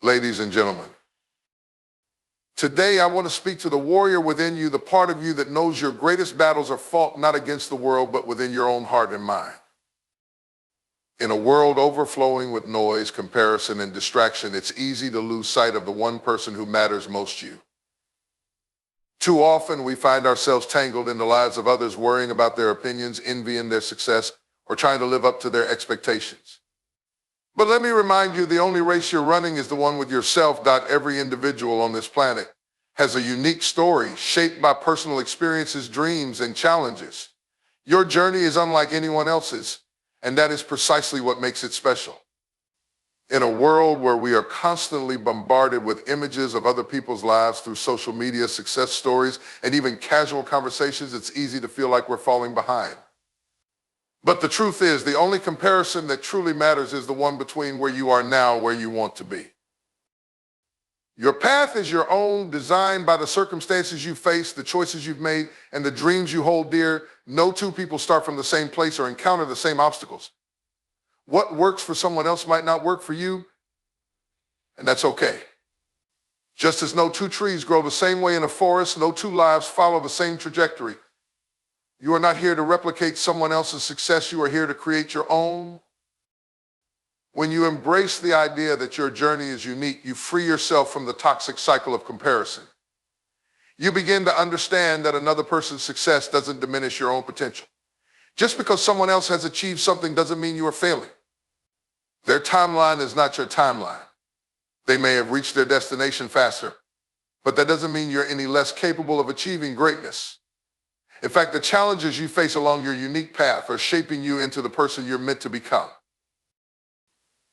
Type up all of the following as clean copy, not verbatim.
ladies and gentlemen. Today, I want to speak to the warrior within you, the part of you that knows your greatest battles are fought not against the world, but within your own heart and mind. In a world overflowing with noise, comparison, and distraction, it's easy to lose sight of the one person who matters most to you. Too often, we find ourselves tangled in the lives of others, worrying about their opinions, envying their success, or trying to live up to their expectations. But let me remind you, the only race you're running is the one with yourself. Every individual on this planet has a unique story shaped by personal experiences, dreams, and challenges. Your journey is unlike anyone else's, and that is precisely what makes it special. In a world where we are constantly bombarded with images of other people's lives through social media, success stories, and even casual conversations, it's easy to feel like we're falling behind. But the truth is, the only comparison that truly matters is the one between where you are now and where you want to be. Your path is your own, designed by the circumstances you face, the choices you've made, and the dreams you hold dear. No two people start from the same place or encounter the same obstacles. What works for someone else might not work for you, and that's okay. Just as no two trees grow the same way in a forest, no two lives follow the same trajectory. You are not here to replicate someone else's success. You are here to create your own. When you embrace the idea that your journey is unique, you free yourself from the toxic cycle of comparison. You begin to understand that another person's success doesn't diminish your own potential. Just because someone else has achieved something doesn't mean you are failing. Their timeline is not your timeline. They may have reached their destination faster, but that doesn't mean you're any less capable of achieving greatness. In fact, the challenges you face along your unique path are shaping you into the person you're meant to become.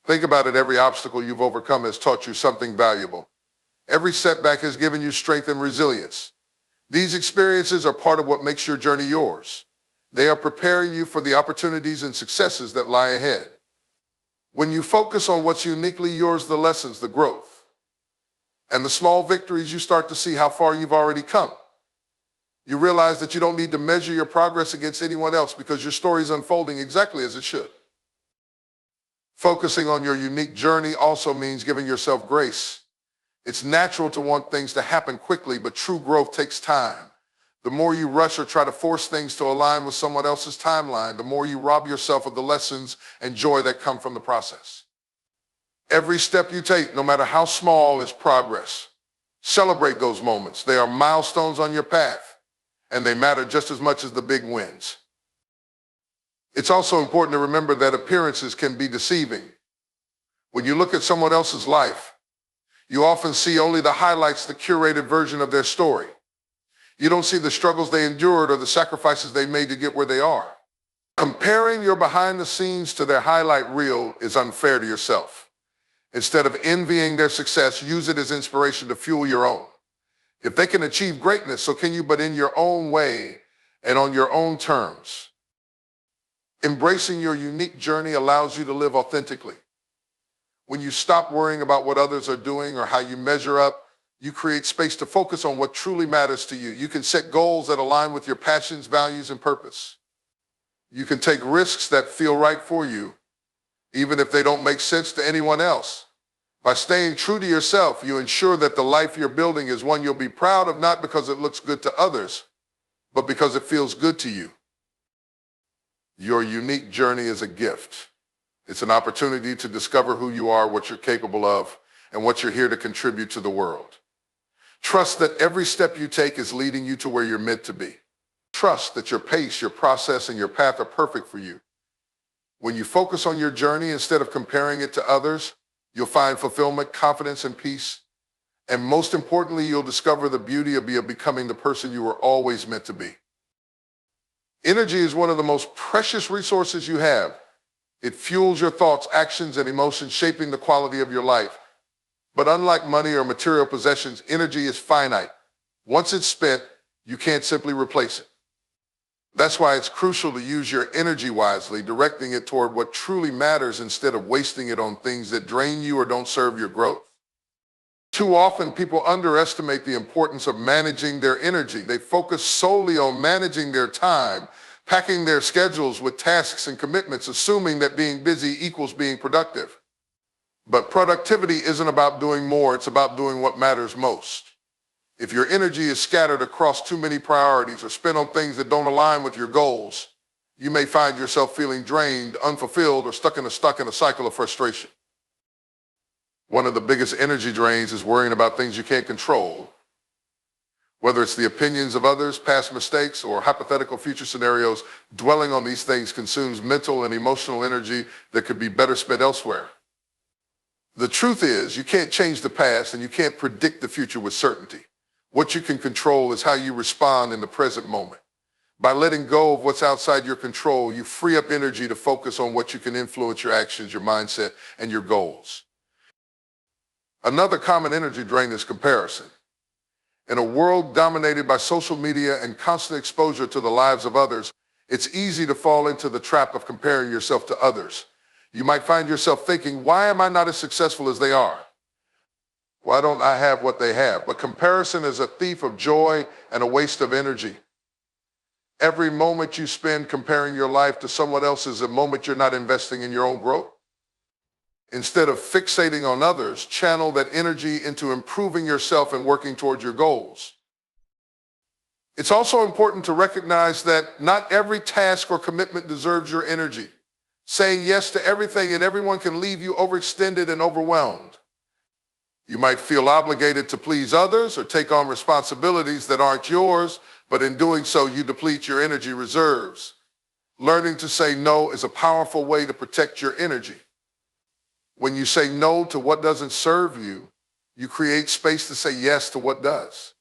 Think about it. Every obstacle you've overcome has taught you something valuable. Every setback has given you strength and resilience. These experiences are part of what makes your journey yours. They are preparing you for the opportunities and successes that lie ahead. When you focus on what's uniquely yours, the lessons, the growth, and the small victories, you start to see how far you've already come. You realize that you don't need to measure your progress against anyone else because your story is unfolding exactly as it should. Focusing on your unique journey also means giving yourself grace. It's natural to want things to happen quickly, but true growth takes time. The more you rush or try to force things to align with someone else's timeline, the more you rob yourself of the lessons and joy that come from the process. Every step you take, no matter how small, is progress. Celebrate those moments. They are milestones on your path, and they matter just as much as the big wins. It's also important to remember that appearances can be deceiving. When you look at someone else's life, you often see only the highlights, the curated version of their story. You don't see the struggles they endured or the sacrifices they made to get where they are. Comparing your behind the scenes to their highlight reel is unfair to yourself. Instead of envying their success, use it as inspiration to fuel your own. If they can achieve greatness, so can you, but in your own way and on your own terms. Embracing your unique journey allows you to live authentically. When you stop worrying about what others are doing or how you measure up, you create space to focus on what truly matters to you. You can set goals that align with your passions, values, and purpose. You can take risks that feel right for you, even if they don't make sense to anyone else. By staying true to yourself, you ensure that the life you're building is one you'll be proud of, not because it looks good to others, but because it feels good to you. Your unique journey is a gift. It's an opportunity to discover who you are, what you're capable of, and what you're here to contribute to the world. Trust that every step you take is leading you to where you're meant to be. Trust that your pace, your process, and your path are perfect for you. When you focus on your journey instead of comparing it to others, you'll find fulfillment, confidence, and peace. And most importantly, you'll discover the beauty of becoming the person you were always meant to be. Energy is one of the most precious resources you have. It fuels your thoughts, actions, and emotions, shaping the quality of your life. But unlike money or material possessions, energy is finite. Once it's spent, you can't simply replace it. That's why it's crucial to use your energy wisely, directing it toward what truly matters instead of wasting it on things that drain you or don't serve your growth. Too often, people underestimate the importance of managing their energy. They focus solely on managing their time, packing their schedules with tasks and commitments, assuming that being busy equals being productive. But productivity isn't about doing more, it's about doing what matters most. If your energy is scattered across too many priorities or spent on things that don't align with your goals, you may find yourself feeling drained, unfulfilled, or stuck in a cycle of frustration. One of the biggest energy drains is worrying about things you can't control. Whether it's the opinions of others, past mistakes, or hypothetical future scenarios, dwelling on these things consumes mental and emotional energy that could be better spent elsewhere. The truth is, you can't change the past and you can't predict the future with certainty. What you can control is how you respond in the present moment. By letting go of what's outside your control, you free up energy to focus on what you can influence: your actions, your mindset, and your goals. Another common energy drain is comparison. In a world dominated by social media and constant exposure to the lives of others, it's easy to fall into the trap of comparing yourself to others. You might find yourself thinking, why am I not as successful as they are? Why don't I have what they have? But comparison is a thief of joy and a waste of energy. Every moment you spend comparing your life to someone else is a moment you're not investing in your own growth. Instead of fixating on others, channel that energy into improving yourself and working towards your goals. It's also important to recognize that not every task or commitment deserves your energy. Saying yes to everything and everyone can leave you overextended and overwhelmed. You might feel obligated to please others or take on responsibilities that aren't yours, but in doing so, you deplete your energy reserves. Learning to say no is a powerful way to protect your energy. When you say no to what doesn't serve you, you create space to say yes to what does.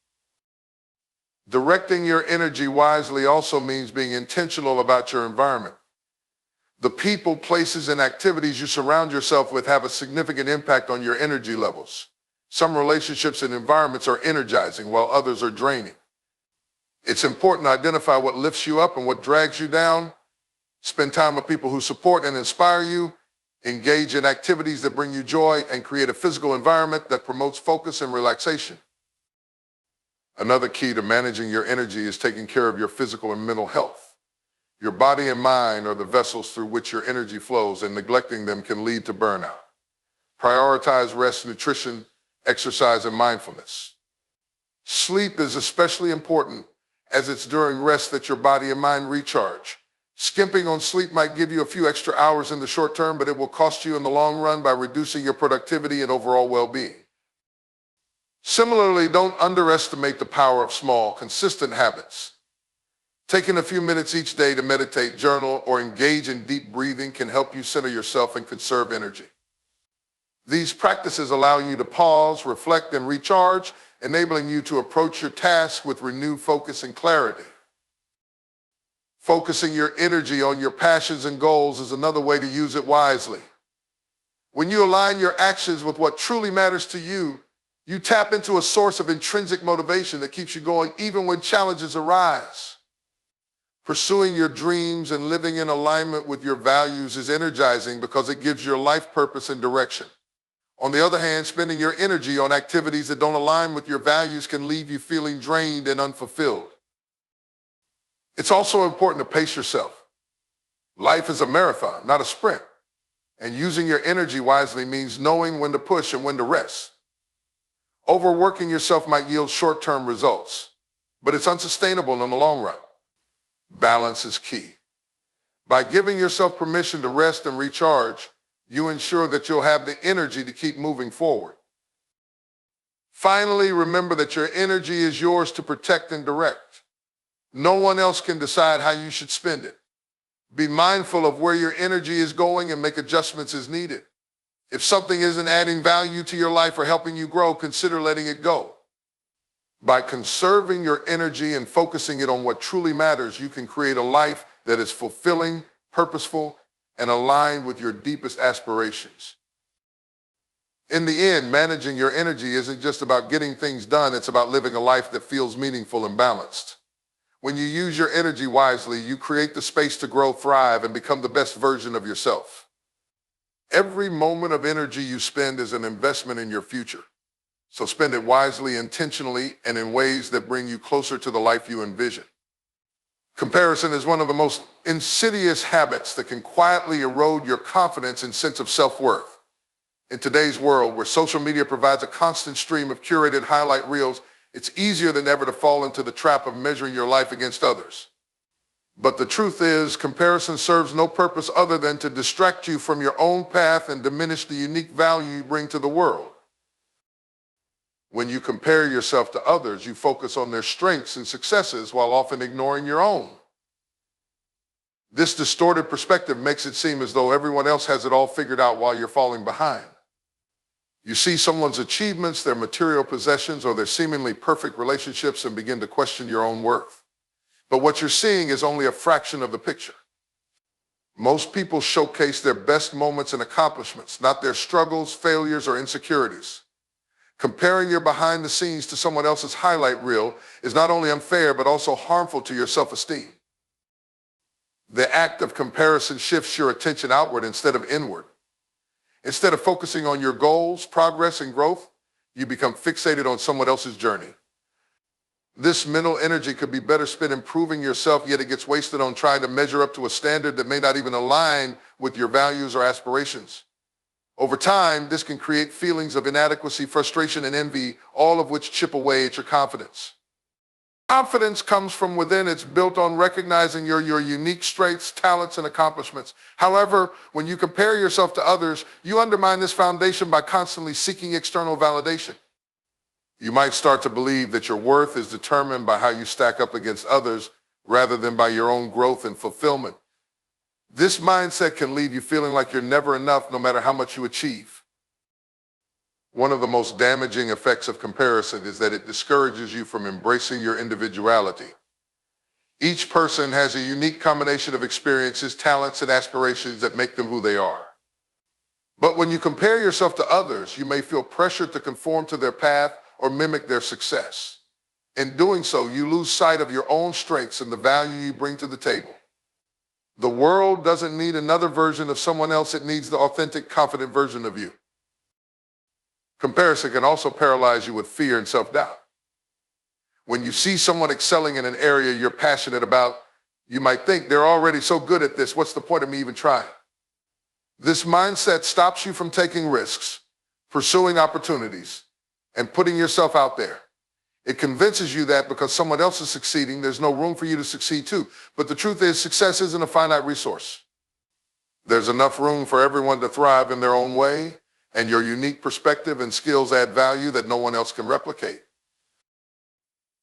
Directing your energy wisely also means being intentional about your environment. The people, places, and activities you surround yourself with have a significant impact on your energy levels. Some relationships and environments are energizing while others are draining. It's important to identify what lifts you up and what drags you down. Spend time with people who support and inspire you. Engage in activities that bring you joy, and create a physical environment that promotes focus and relaxation. Another key to managing your energy is taking care of your physical and mental health. Your body and mind are the vessels through which your energy flows, and neglecting them can lead to burnout. Prioritize rest, nutrition, exercise, and mindfulness. Sleep is especially important, as it's during rest that your body and mind recharge. Skimping on sleep might give you a few extra hours in the short term, but it will cost you in the long run by reducing your productivity and overall well-being. Similarly, don't underestimate the power of small, consistent habits. Taking a few minutes each day to meditate, journal, or engage in deep breathing can help you center yourself and conserve energy. These practices allow you to pause, reflect, and recharge, enabling you to approach your task with renewed focus and clarity. Focusing your energy on your passions and goals is another way to use it wisely. When you align your actions with what truly matters to you, you tap into a source of intrinsic motivation that keeps you going even when challenges arise. Pursuing your dreams and living in alignment with your values is energizing because it gives your life purpose and direction. On the other hand, spending your energy on activities that don't align with your values can leave you feeling drained and unfulfilled. It's also important to pace yourself. Life is a marathon, not a sprint. And using your energy wisely means knowing when to push and when to rest. Overworking yourself might yield short-term results, but it's unsustainable in the long run. Balance is key. By giving yourself permission to rest and recharge, you ensure that you'll have the energy to keep moving forward. Finally, remember that your energy is yours to protect and direct. No one else can decide how you should spend it. Be mindful of where your energy is going and make adjustments as needed. If something isn't adding value to your life or helping you grow, consider letting it go. By conserving your energy and focusing it on what truly matters, you can create a life that is fulfilling, purposeful, and aligned with your deepest aspirations. In the end, managing your energy isn't just about getting things done, it's about living a life that feels meaningful and balanced. When you use your energy wisely, you create the space to grow, thrive, and become the best version of yourself. Every moment of energy you spend is an investment in your future. So spend it wisely, intentionally, and in ways that bring you closer to the life you envision. Comparison is one of the most insidious habits that can quietly erode your confidence and sense of self-worth. In today's world, where social media provides a constant stream of curated highlight reels, it's easier than ever to fall into the trap of measuring your life against others. But the truth is, comparison serves no purpose other than to distract you from your own path and diminish the unique value you bring to the world. When you compare yourself to others, you focus on their strengths and successes while often ignoring your own. This distorted perspective makes it seem as though everyone else has it all figured out while you're falling behind. You see someone's achievements, their material possessions, or their seemingly perfect relationships and begin to question your own worth. But what you're seeing is only a fraction of the picture. Most people showcase their best moments and accomplishments, not their struggles, failures, or insecurities. Comparing your behind the scenes to someone else's highlight reel is not only unfair, but also harmful to your self-esteem. The act of comparison shifts your attention outward instead of inward. Instead of focusing on your goals, progress, and growth, you become fixated on someone else's journey. This mental energy could be better spent improving yourself, yet it gets wasted on trying to measure up to a standard that may not even align with your values or aspirations. Over time, this can create feelings of inadequacy, frustration, and envy, all of which chip away at your confidence. Confidence comes from within. It's built on recognizing your unique strengths, talents, and accomplishments. However, when you compare yourself to others, you undermine this foundation by constantly seeking external validation. You might start to believe that your worth is determined by how you stack up against others rather than by your own growth and fulfillment. This mindset can leave you feeling like you're never enough no matter how much you achieve. One of the most damaging effects of comparison is that it discourages you from embracing your individuality. Each person has a unique combination of experiences, talents, and aspirations that make them who they are. But when you compare yourself to others, you may feel pressured to conform to their path or mimic their success. In doing so, you lose sight of your own strengths and the value you bring to the table. The world doesn't need another version of someone else. It needs the authentic, confident version of you. Comparison can also paralyze you with fear and self-doubt. When you see someone excelling in an area you're passionate about, you might think they're already so good at this. What's the point of me even trying? This mindset stops you from taking risks, pursuing opportunities, and putting yourself out there. It convinces you that because someone else is succeeding, there's no room for you to succeed too. But the truth is, success isn't a finite resource. There's enough room for everyone to thrive in their own way, and your unique perspective and skills add value that no one else can replicate.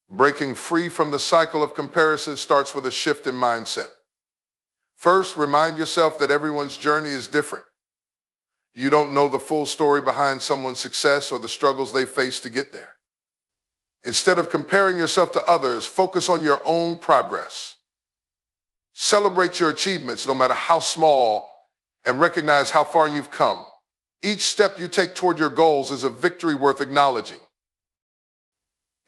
Breaking free from the cycle of comparison starts with a shift in mindset. First, remind yourself that everyone's journey is different. You don't know the full story behind someone's success or the struggles they face to get there. Instead of comparing yourself to others, focus on your own progress. Celebrate your achievements, no matter how small, and recognize how far you've come. Each step you take toward your goals is a victory worth acknowledging.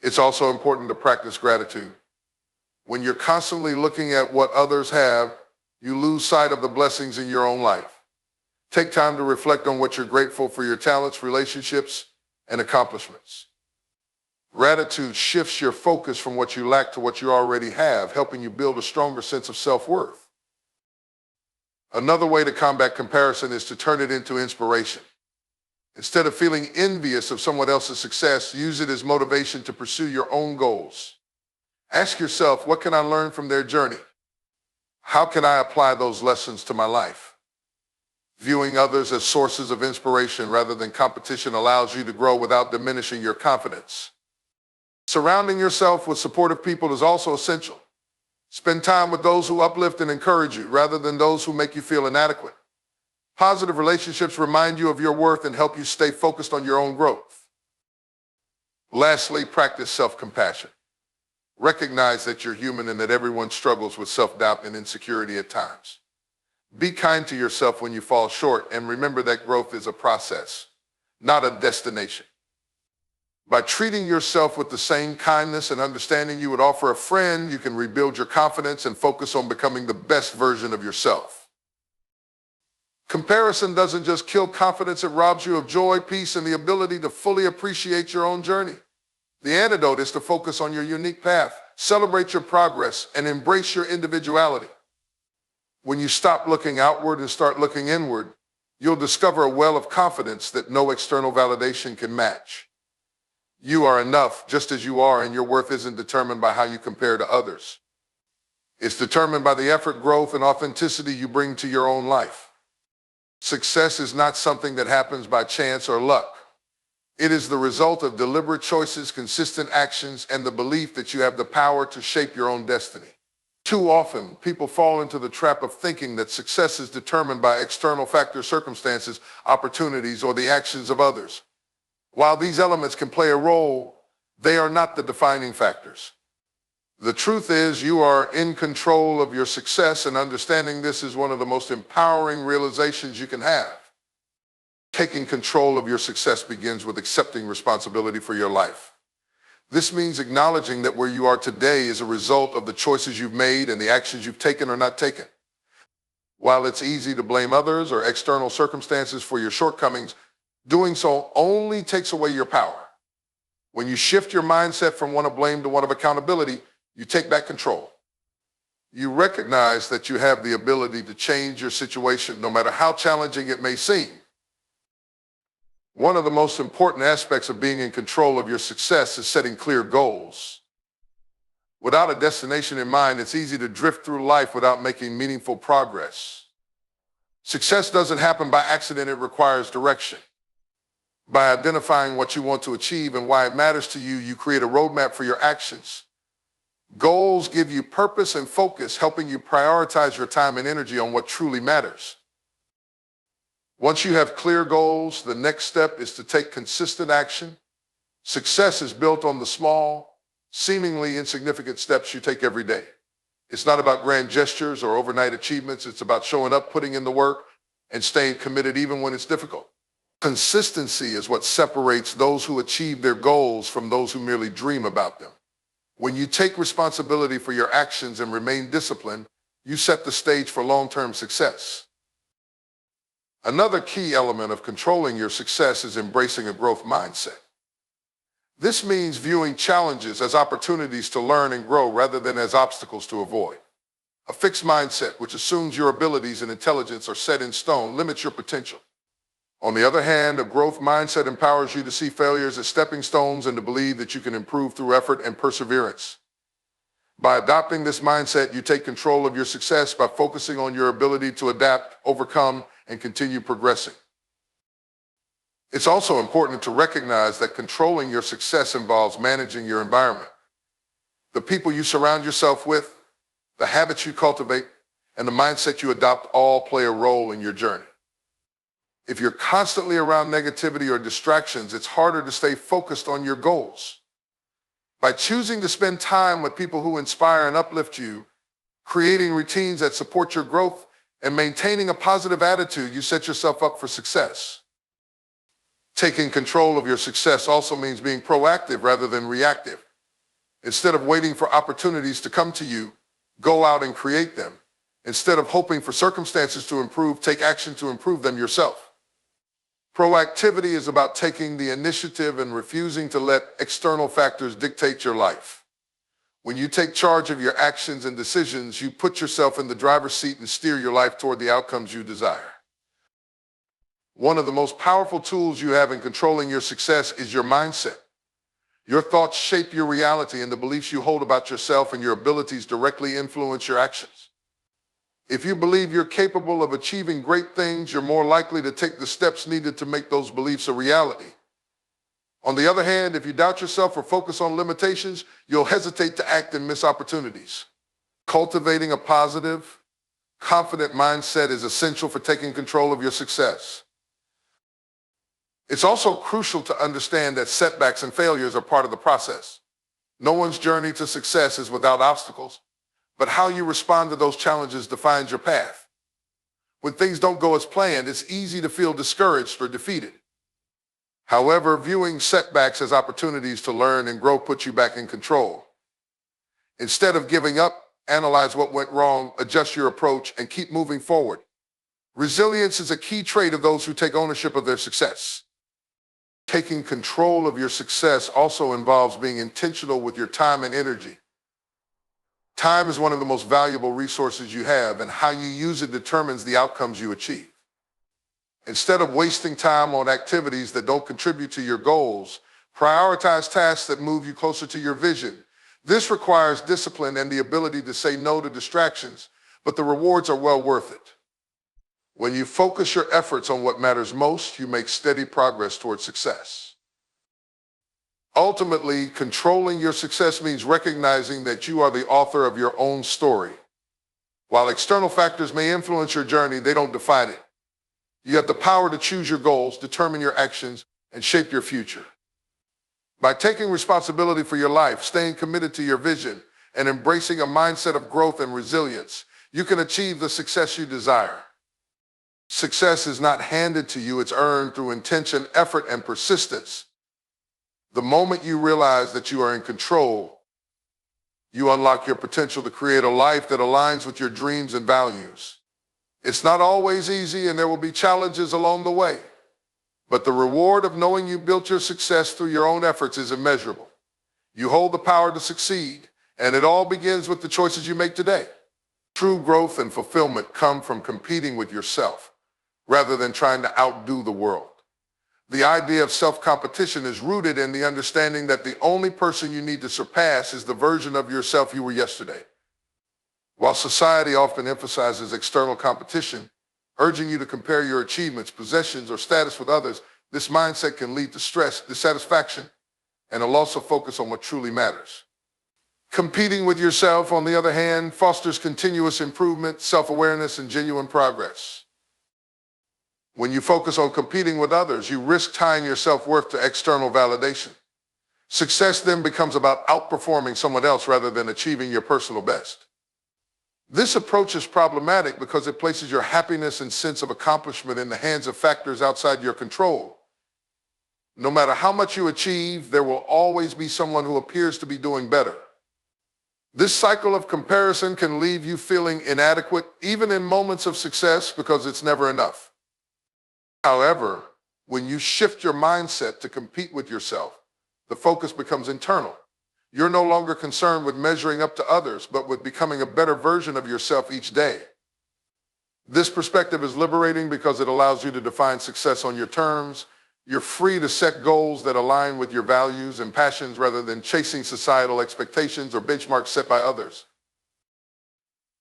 It's also important to practice gratitude. When you're constantly looking at what others have, you lose sight of the blessings in your own life. Take time to reflect on what you're grateful for, your talents, relationships, and accomplishments. Gratitude shifts your focus from what you lack to what you already have, helping you build a stronger sense of self-worth. Another way to combat comparison is to turn it into inspiration. Instead of feeling envious of someone else's success, use it as motivation to pursue your own goals. Ask yourself, what can I learn from their journey? How can I apply those lessons to my life? Viewing others as sources of inspiration rather than competition allows you to grow without diminishing your confidence. Surrounding yourself with supportive people is also essential. Spend time with those who uplift and encourage you rather than those who make you feel inadequate. Positive relationships remind you of your worth and help you stay focused on your own growth. Lastly, practice self-compassion. Recognize that you're human and that everyone struggles with self-doubt and insecurity at times. Be kind to yourself when you fall short, and remember that growth is a process, not a destination. By treating yourself with the same kindness and understanding you would offer a friend, you can rebuild your confidence and focus on becoming the best version of yourself. Comparison doesn't just kill confidence, it robs you of joy, peace, and the ability to fully appreciate your own journey. The antidote is to focus on your unique path, celebrate your progress, and embrace your individuality. When you stop looking outward and start looking inward, you'll discover a well of confidence that no external validation can match. You are enough just as you are, and your worth isn't determined by how you compare to others. It's determined by the effort, growth, and authenticity you bring to your own life. Success is not something that happens by chance or luck. It is the result of deliberate choices, consistent actions, and the belief that you have the power to shape your own destiny. Too often, people fall into the trap of thinking that success is determined by external factors, circumstances, opportunities, or the actions of others. While these elements can play a role, they are not the defining factors. The truth is, you are in control of your success, and understanding this is one of the most empowering realizations you can have. Taking control of your success begins with accepting responsibility for your life. This means acknowledging that where you are today is a result of the choices you've made and the actions you've taken or not taken. While it's easy to blame others or external circumstances for your shortcomings, doing so only takes away your power. When you shift your mindset from one of blame to one of accountability, you take back control. You recognize that you have the ability to change your situation no matter how challenging it may seem. One of the most important aspects of being in control of your success is setting clear goals. Without a destination in mind, it's easy to drift through life without making meaningful progress. Success doesn't happen by accident, it requires direction. By identifying what you want to achieve and why it matters to you, you create a roadmap for your actions. Goals give you purpose and focus, helping you prioritize your time and energy on what truly matters. Once you have clear goals, the next step is to take consistent action. Success is built on the small, seemingly insignificant steps you take every day. It's not about grand gestures or overnight achievements. It's about showing up, putting in the work, and staying committed even when it's difficult. Consistency is what separates those who achieve their goals from those who merely dream about them. When you take responsibility for your actions and remain disciplined, you set the stage for long-term success. Another key element of controlling your success is embracing a growth mindset. This means viewing challenges as opportunities to learn and grow rather than as obstacles to avoid. A fixed mindset, which assumes your abilities and intelligence are set in stone, limits your potential. On the other hand, a growth mindset empowers you to see failures as stepping stones and to believe that you can improve through effort and perseverance. By adopting this mindset, you take control of your success by focusing on your ability to adapt, overcome, and continue progressing. It's also important to recognize that controlling your success involves managing your environment. The people you surround yourself with, the habits you cultivate, and the mindset you adopt all play a role in your journey. If you're constantly around negativity or distractions, it's harder to stay focused on your goals. By choosing to spend time with people who inspire and uplift you, creating routines that support your growth, and maintaining a positive attitude, you set yourself up for success. Taking control of your success also means being proactive rather than reactive. Instead of waiting for opportunities to come to you, go out and create them. Instead of hoping for circumstances to improve, take action to improve them yourself. Proactivity is about taking the initiative and refusing to let external factors dictate your life. When you take charge of your actions and decisions, you put yourself in the driver's seat and steer your life toward the outcomes you desire. One of the most powerful tools you have in controlling your success is your mindset. Your thoughts shape your reality, and the beliefs you hold about yourself and your abilities directly influence your actions. If you believe you're capable of achieving great things, you're more likely to take the steps needed to make those beliefs a reality. On the other hand, if you doubt yourself or focus on limitations, you'll hesitate to act and miss opportunities. Cultivating a positive, confident mindset is essential for taking control of your success. It's also crucial to understand that setbacks and failures are part of the process. No one's journey to success is without obstacles, but how you respond to those challenges defines your path. When things don't go as planned, it's easy to feel discouraged or defeated. However, viewing setbacks as opportunities to learn and grow puts you back in control. Instead of giving up, analyze what went wrong, adjust your approach, and keep moving forward. Resilience is a key trait of those who take ownership of their success. Taking control of your success also involves being intentional with your time and energy. Time is one of the most valuable resources you have, and how you use it determines the outcomes you achieve. Instead of wasting time on activities that don't contribute to your goals, prioritize tasks that move you closer to your vision. This requires discipline and the ability to say no to distractions, but the rewards are well worth it. When you focus your efforts on what matters most, you make steady progress towards success. Ultimately, controlling your success means recognizing that you are the author of your own story. While external factors may influence your journey, they don't define it. You have the power to choose your goals, determine your actions, and shape your future. By taking responsibility for your life, staying committed to your vision, and embracing a mindset of growth and resilience, you can achieve the success you desire. Success is not handed to you, it's earned through intention, effort, and persistence. The moment you realize that you are in control, you unlock your potential to create a life that aligns with your dreams and values. It's not always easy, and there will be challenges along the way. But the reward of knowing you built your success through your own efforts is immeasurable. You hold the power to succeed, and it all begins with the choices you make today. True growth and fulfillment come from competing with yourself, rather than trying to outdo the world. The idea of self-competition is rooted in the understanding that the only person you need to surpass is the version of yourself you were yesterday. While society often emphasizes external competition, urging you to compare your achievements, possessions, or status with others, this mindset can lead to stress, dissatisfaction, and a loss of focus on what truly matters. Competing with yourself, on the other hand, fosters continuous improvement, self-awareness, and genuine progress. When you focus on competing with others, you risk tying your self-worth to external validation. Success then becomes about outperforming someone else rather than achieving your personal best. This approach is problematic because it places your happiness and sense of accomplishment in the hands of factors outside your control. No matter how much you achieve, there will always be someone who appears to be doing better. This cycle of comparison can leave you feeling inadequate, even in moments of success, because it's never enough. However, when you shift your mindset to compete with yourself, the focus becomes internal. You're no longer concerned with measuring up to others, but with becoming a better version of yourself each day. This perspective is liberating because it allows you to define success on your terms. You're free to set goals that align with your values and passions rather than chasing societal expectations or benchmarks set by others.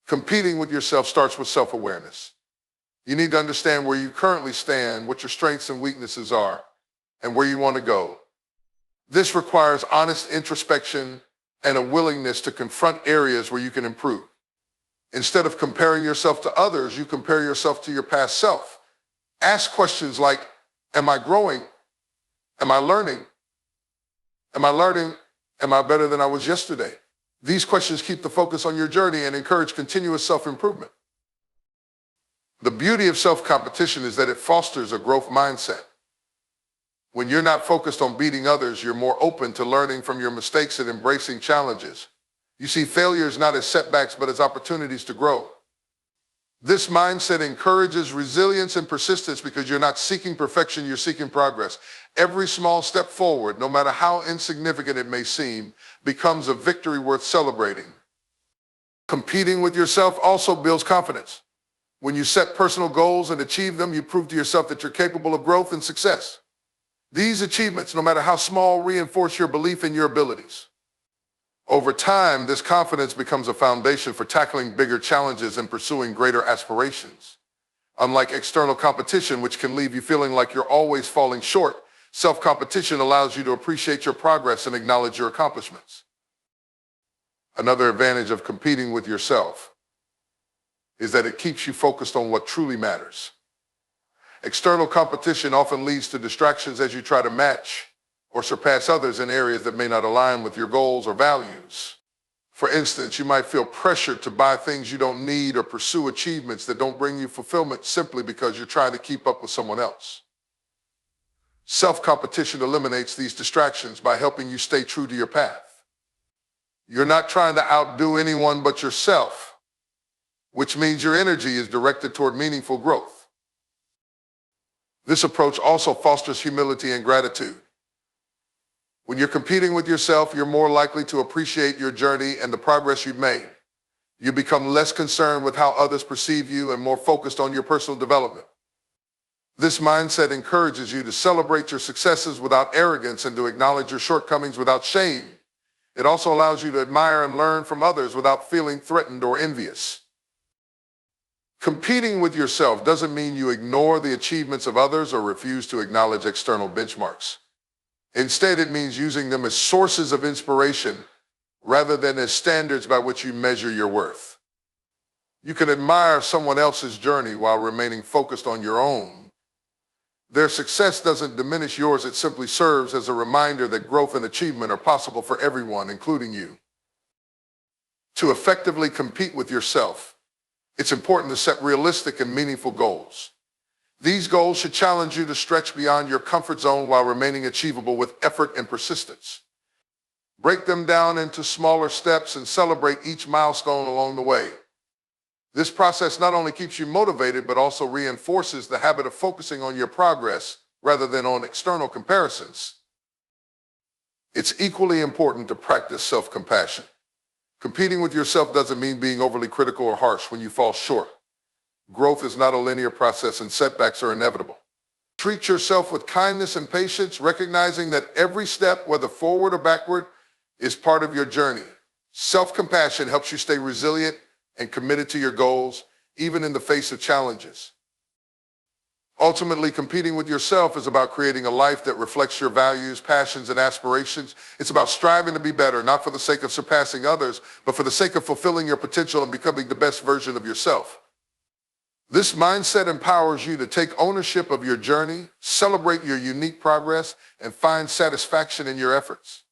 Competing with yourself starts with self-awareness. You need to understand where you currently stand, what your strengths and weaknesses are, and where you want to go. This requires honest introspection and a willingness to confront areas where you can improve. Instead of comparing yourself to others, you compare yourself to your past self. Ask questions like, am I growing? Am I learning? Am I better than I was yesterday? These questions keep the focus on your journey and encourage continuous self-improvement. The beauty of self-competition is that it fosters a growth mindset. When you're not focused on beating others, you're more open to learning from your mistakes and embracing challenges. You see failures not as setbacks, but as opportunities to grow. This mindset encourages resilience and persistence because you're not seeking perfection, you're seeking progress. Every small step forward, no matter how insignificant it may seem, becomes a victory worth celebrating. Competing with yourself also builds confidence. When you set personal goals and achieve them, you prove to yourself that you're capable of growth and success. These achievements, no matter how small, reinforce your belief in your abilities. Over time, this confidence becomes a foundation for tackling bigger challenges and pursuing greater aspirations. Unlike external competition, which can leave you feeling like you're always falling short, self-competition allows you to appreciate your progress and acknowledge your accomplishments. Another advantage of competing with yourself is that it keeps you focused on what truly matters. External competition often leads to distractions as you try to match or surpass others in areas that may not align with your goals or values. For instance, you might feel pressured to buy things you don't need or pursue achievements that don't bring you fulfillment simply because you're trying to keep up with someone else. Self-competition eliminates these distractions by helping you stay true to your path. You're not trying to outdo anyone but yourself, which means your energy is directed toward meaningful growth. This approach also fosters humility and gratitude. When you're competing with yourself, you're more likely to appreciate your journey and the progress you've made. You become less concerned with how others perceive you and more focused on your personal development. This mindset encourages you to celebrate your successes without arrogance and to acknowledge your shortcomings without shame. It also allows you to admire and learn from others without feeling threatened or envious. Competing with yourself doesn't mean you ignore the achievements of others or refuse to acknowledge external benchmarks. Instead, it means using them as sources of inspiration rather than as standards by which you measure your worth. You can admire someone else's journey while remaining focused on your own. Their success doesn't diminish yours, it simply serves as a reminder that growth and achievement are possible for everyone, including you. To effectively compete with yourself, it's important to set realistic and meaningful goals. These goals should challenge you to stretch beyond your comfort zone while remaining achievable with effort and persistence. Break them down into smaller steps and celebrate each milestone along the way. This process not only keeps you motivated, but also reinforces the habit of focusing on your progress rather than on external comparisons. It's equally important to practice self-compassion. Competing with yourself doesn't mean being overly critical or harsh when you fall short. Growth is not a linear process and setbacks are inevitable. Treat yourself with kindness and patience, recognizing that every step, whether forward or backward, is part of your journey. Self-compassion helps you stay resilient and committed to your goals, even in the face of challenges. Ultimately, competing with yourself is about creating a life that reflects your values, passions, and aspirations. It's about striving to be better, not for the sake of surpassing others, but for the sake of fulfilling your potential and becoming the best version of yourself. This mindset empowers you to take ownership of your journey, celebrate your unique progress, and find satisfaction in your efforts.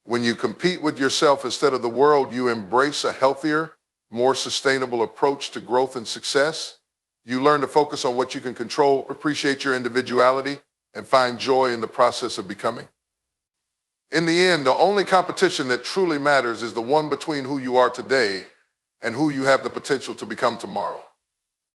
When you compete with yourself instead of the world, you embrace a healthier, more sustainable approach to growth and success. You learn to focus on what you can control, appreciate your individuality, and find joy in the process of becoming. In the end, the only competition that truly matters is the one between who you are today and who you have the potential to become tomorrow.